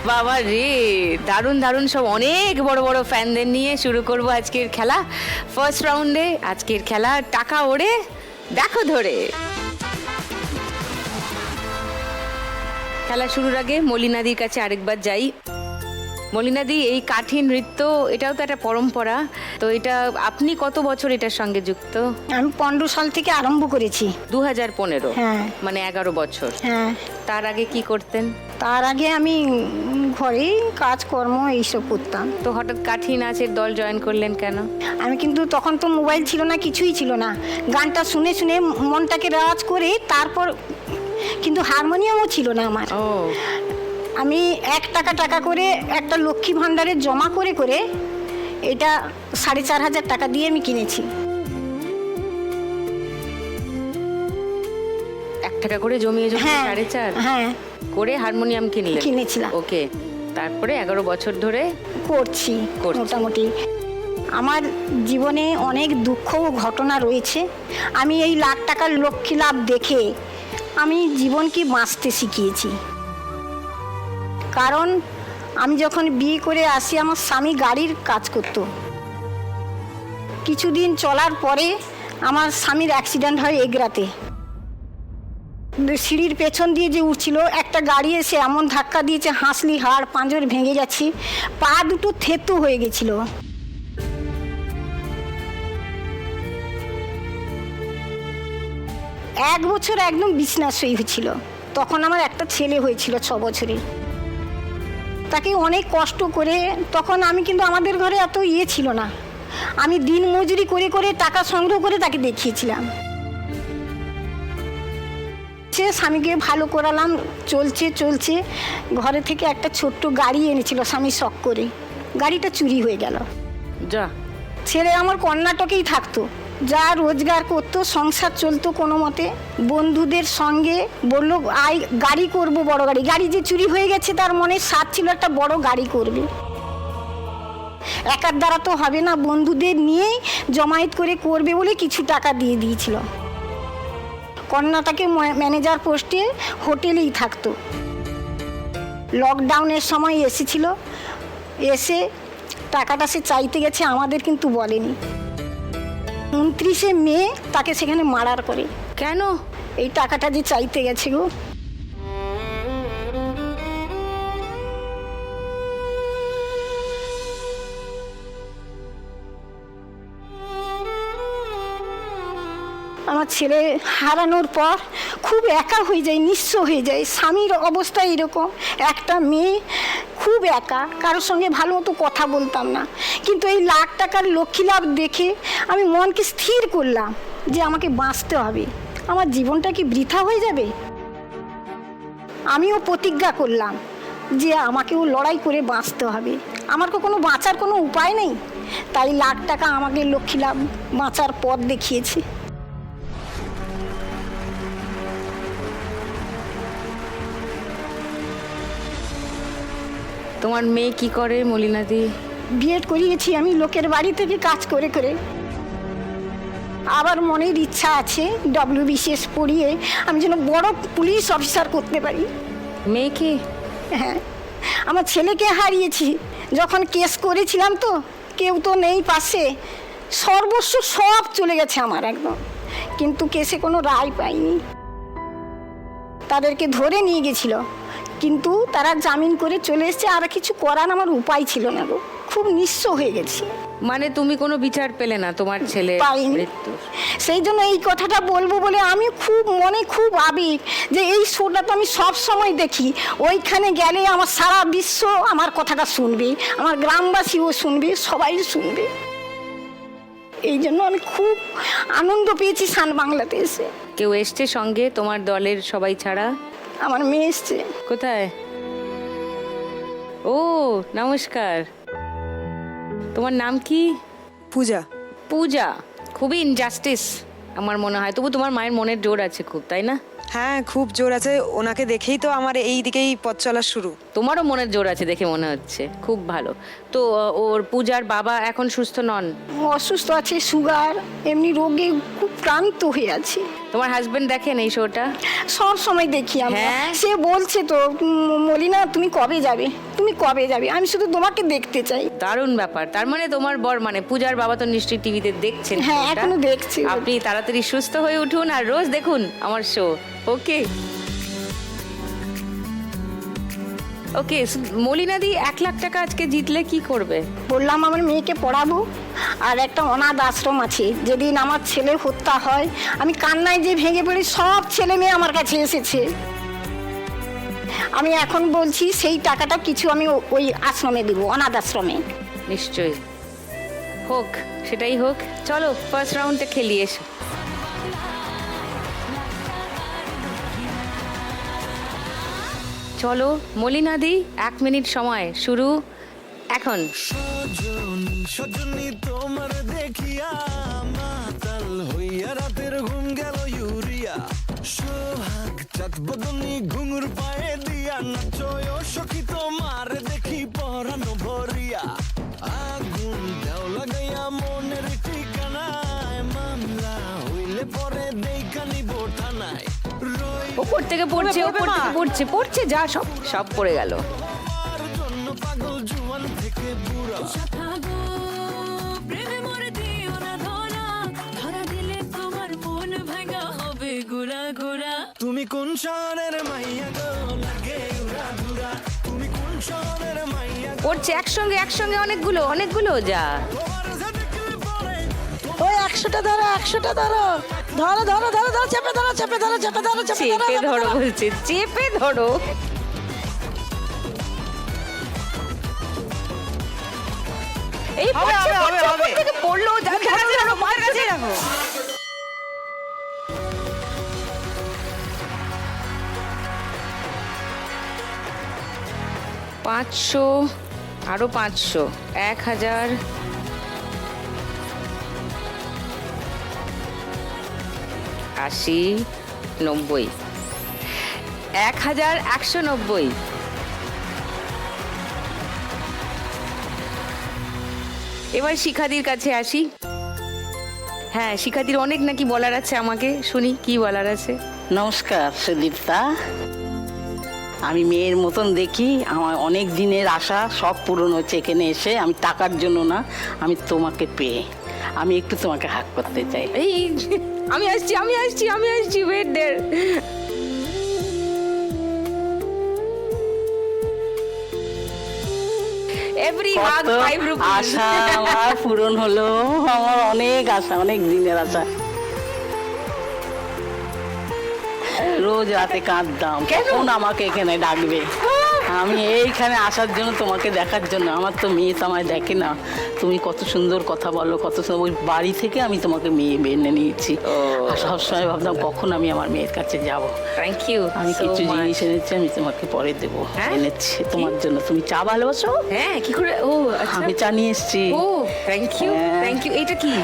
বাবা রে, দারুণ দারুণ সব অনেক বড় বড় ফ্যানদের নিয়ে শুরু করব আজকের খেলা। ফার্স্ট রাউন্ডে আজকের খেলা টাকা ওড়ে দেখো ধরে। খেলা শুরুর আগে মলিনাদির কাছে আরেকবার যাই। মলিনাদি, এই কাঠি নৃত্য এটাও তো একটা পরম্পরা, তো এটা আপনি কত বছর এটার সঙ্গে যুক্ত? আমি 15 সাল থেকে আরম্ভ করেছি। 2015? হ্যাঁ। মানে 11 বছর। হ্যাঁ। তার আগে কি করতেন? তার আগে আমি ঘরেই কাজকর্ম এইসব করতাম। তো হঠাৎ কাঠি নাচের দল জয়েন করলেন কেন? আমি কিন্তু তখন তো মোবাইল ছিল না, কিছুই ছিল না। গানটা শুনে শুনে মনটাকে রেওয়াজ করে তারপর, কিন্তু হারমোনিয়ামও ছিল না আমার। ও, আমি 1 টাকা করে একটা লক্ষ্মী ভাণ্ডারে জমা করে করে এটা 4,500 টাকা দিয়ে আমি কিনেছি। 1 টাকা করে জমিয়ে জমিয়ে 4.5 হ্যাঁ করে হারমোনিয়াম কিনেছিলাম। ওকে, তারপরে 11 বছর ধরে করছি মোটামুটি। আমার জীবনে অনেক দুঃখ ও ঘটনা রয়েছে। আমি এই লাখ টাকার লক্ষ্মী লাভ দেখে আমি জীবনকে বাঁচতে শিখিয়েছি। কারণ আমি যখন বিয়ে করে আসি, আমার স্বামী গাড়ির কাজ করত। কিছুদিন চলার পরে আমার স্বামীর অ্যাক্সিডেন্ট হয় এগরাতে। সিঁড়ির পেছন দিয়ে যে উঠছিল, একটা গাড়ি এসে এমন ধাক্কা দিয়েছে, হাঁসলি হাড় পাঁজর ভেঙে গেছে, পা দুটো থেতু হয়ে গেছিল। 1 বছর একদম বিছনাশয়ী হয়েছিল। তখন আমার একটা ছেলে হয়েছিল 6 বছরের। তাকে অনেক কষ্ট করে, তখন আমি কিন্তু আমাদের ঘরে এত ছিল না, আমি দিন মজুরি করে করে টাকা সংগ্রহ করে তাকে দেখিয়েছিলাম। সে স্বামীকে ভালো করালাম, চলছে। ঘরে থেকে একটা ছোট্ট গাড়ি এনেছিল স্বামী শখ করে, গাড়িটা চুরি হয়ে গেল। যা, ছেলে আমার কর্ণাটকেই থাকতো, যা রোজগার করতো, সংসার চলতো কোনো মতে। বন্ধুদের সঙ্গে বললো আই গাড়ি করব, বড় গাড়ি। গাড়ি যে চুরি হয়ে গেছে, তার মনে সাধ ছিল একটা বড় গাড়ি করবে। একার দ্বারা তো হবে না, বন্ধুদের নিয়েই জমায়েত করে করবে বলে কিছু টাকা দিয়ে দিয়েছিল। কর্ণাটকে ম্যানেজার পোস্টে হোটেলেই থাকতো। লকডাউনের সময় এসেছিল, এসে টাকাটা সে চাইতে গেছে, আমাদের কিন্তু বলেনি। 29শে মে তাকে সেখানে মার্ডার করে। কেন? এই টাকাটা যে চাইতে গেছে গো। আমার ছেলে হারানোর পর খুব একা হয়ে যায়, নিঃস্ব হয়ে যায়। স্বামীর অবস্থা এরকম, একটা মেয়ে, খুব একা, কারোর সঙ্গে ভালো মতো কথা বলতাম না। কিন্তু এই লাখ টাকার লক্ষ্মী লাভ দেখে আমি মনকে স্থির করলাম যে আমাকে বাঁচতে হবে, আমার জীবনটা কি বৃথা হয়ে যাবে। আমিও প্রতিজ্ঞা করলাম যে আমাকেও লড়াই করে বাঁচতে হবে, আমার কোনো বাঁচার কোনো উপায় নেই। তাই লাখ টাকা আমাকে লক্ষ্মী লাভ বাঁচার পথ দেখিয়েছে। তোমার মেয়ে কি করে মলিনাদি? বিএড করিয়েছি আমি লোকের বাড়ি থেকে কাজ করে করে। আবার মনের ইচ্ছা আছে WBCS পড়িয়ে আমি যেন বড় পুলিশ অফিসার করতে পারি। মেয়ে কি? হ্যাঁ, আমার ছেলেকে হারিয়েছি যখন কেস করেছিলাম, তো কেউ তো নেই পাশে, সর্বস্ব সব চলে গেছে আমার একদম। কিন্তু কেসে কোনো রায় পাইনি। তাদেরকে ধরে নিয়ে গেছিল, কিন্তু তারা জামিন করে চলে এসেছে। আর কিছু করার আমার উপায় ছিল না গো, খুব নিঃস্ব হয়ে গেছি। মানে তুমি কোনো বিচার পেলে না তোমার ছেলে মৃত্যুর? সেই জন্য এই কথাটা বলবো বলে আমি খুব মনে খুব আবেগ, যে এই শোটা তো আমি সব সময় দেখি, ওইখানে গেলে আমার সারা বিশ্ব আমার কথাটা শুনবে, আমার গ্রামবাসীও শুনবে, সবাই শুনবে। এই জন্য আমি খুব আনন্দ পেয়েছি সান বাংলাতে এসে। কেউ এসছে সঙ্গে তোমার দলের সবাই ছাড়া? আমার মেয়ে এসছে। কোথায়? ও নমস্কার, তোমার নাম কি? পূজা। পূজা, খুবই ইনজাস্টিস আমার মনে হয়, তবু তোমার মায়ের মনের জোর আছে খুব, তাই না? হ্যাঁ খুব জোর আছে, ওনাকে দেখেই তো আমার এই দিকেই পথ চলা শুরু। তোমারও মনের জোর আছে দেখে মনে হচ্ছে, খুব ভালো। তো ওর পূজার বাবা এখন সুস্থ নন? অসুস্থ আছে, সুগার, এমনি রোগে খুব ক্লান্ত হয়ে আছে। তোমার হাজবেন্ড দেখেন এই শোটা? সব সময় দেখি আমরা। হ্যাঁ? সে বলছে তো মলিনা তুমি কবে যাবে, তুমি কবে যাবে, আমি শুধু তোমাকে দেখতে চাই। দারুণ ব্যাপার। তার মানে তোমার বর মানে পূজার বাবা তো নিশ্চয়ই টিভিতে দেখছেন হ্যাঁ, শোটা। এখনো দেখছি। আপনি তাড়াতাড়ি সুস্থ হয়ে উঠুন আর রোজ দেখুন আমার শো। ওকে ওকে। মলিনাদি 1,00,000 টাকা আজকে জিতলে কি করবে? বললাম আমার মেয়েকে পড়াবো, আর একটা অনাথ আশ্রম আছে। যেদিন আমার ছেলে হত্যা হয় আমি কান্নায় যে ভেঙে পড়ি, সব ছেলে মেয়ে আমার কাছে এসেছে। আমি এখন বলছি সেই টাকাটা কিছু আমি ওই আশ্রমে দেবো, অনাথ আশ্রমে। নিশ্চয়ই হোক, সেটাই হোক। চলো ফার্স্ট রাউন্ডে খেলিয়ে এসো। চলো মলিনাদি, 1 মিনিট সময় শুরু এখন। সজনী তোমার দেখিয়া মাতাল হইয়া রাতের ঘুম গেল ইউরিয়া, সোহাগ চাঁদ বদনি ঘুঙুর পায়ে দিয়া নাচয় সখী তোমার দেখি পরানো ভরিয়া, আগুন দাও লাগাইয়া মনের ঠিকানায়, মামলা হইলে পরে দেখানি বোঠানায়, ওপর থেকে পড়ছে, ওপর থেকে পড়ছে, পড়ছে যা সব সব পড়ে গেল। রইবার জন্য পাগল জুয়ান থেকে বুড়া। তুমি কোন শহরের মাইয়া গো লাগে উড়া ধুরা, তুমি কোন শহরের মাইয়া পড়ছে একসঙ্গে একসঙ্গে অনেকগুলো অনেকগুলো যা। তোমার দেখলে পরে ওই 100টা ধরো, 100টা ধরো, ধরো ধরো ধরো ধরো, চেপে ধরো, চেপে ধরো, চেপে ধরো, চেপে ধরো, চেপে ধরো বলছে, চেপে ধরো। এই হবে, পড়ছে, হবে, পড়ছে, হবে, ওপর থেকে পড়লো যা, ধরো, ধরো, মায়ের কাছে রাখো। পাঁচশো, আরো 500, 1000, 80, 90, 1190। এবার শিখাদির কাছে আসি। হ্যাঁ, শিখাদির অনেক নাকি বলার আছে, আমাকে শুনি কি বলার আছে। নমস্কার সুদীপ্তা, আমি মেয়ের মতন দেখি, আমার অনেক দিনের আশা সব পূরণ হচ্ছে এখানে এসে। আমি টাকার জন্য না, আমি তোমাকে পেয়ে আমি একটু তোমাকে হাক করতে চাই। এই আমি আসছি, আমি আসছি, আমি আসছি, ওয়েট দেয়ার। এভরি হাগ কত 5 রুপিস। আশা আমার পূরণ হলো, আমার অনেক আশা, অনেক দিনের আশা। রোজ রাতে কাঁদতাম কখন আমাকে এখানে ডাকবে। আমি এইখানে আসার জন্য, তোমাকে দেখার জন্য। আমার তো মেয়ে তো আমায় দেখে না, তুমি কত সুন্দর কথা বলো, কত সুন্দর। ওই বাড়ি থেকে আমি তোমাকে মেয়ে বেনে নিয়েছি। আর সবসময় ভাবতাম কখন আমি আমার মেয়ের কাছে যাব। Thank you. আমি কিছু জিনিস এনেছি, আমি তোমাকে পরে দেবো। হ্যাঁ? এনেছি তোমার জন্য, তুমি চা ভালোবাসো? হ্যাঁ, কি করে? ও আচ্ছা, আমি চা নিয়ে এসছি। ও থ্যাংক ইউ, হ্যাঁ। Thank you. এটা কি?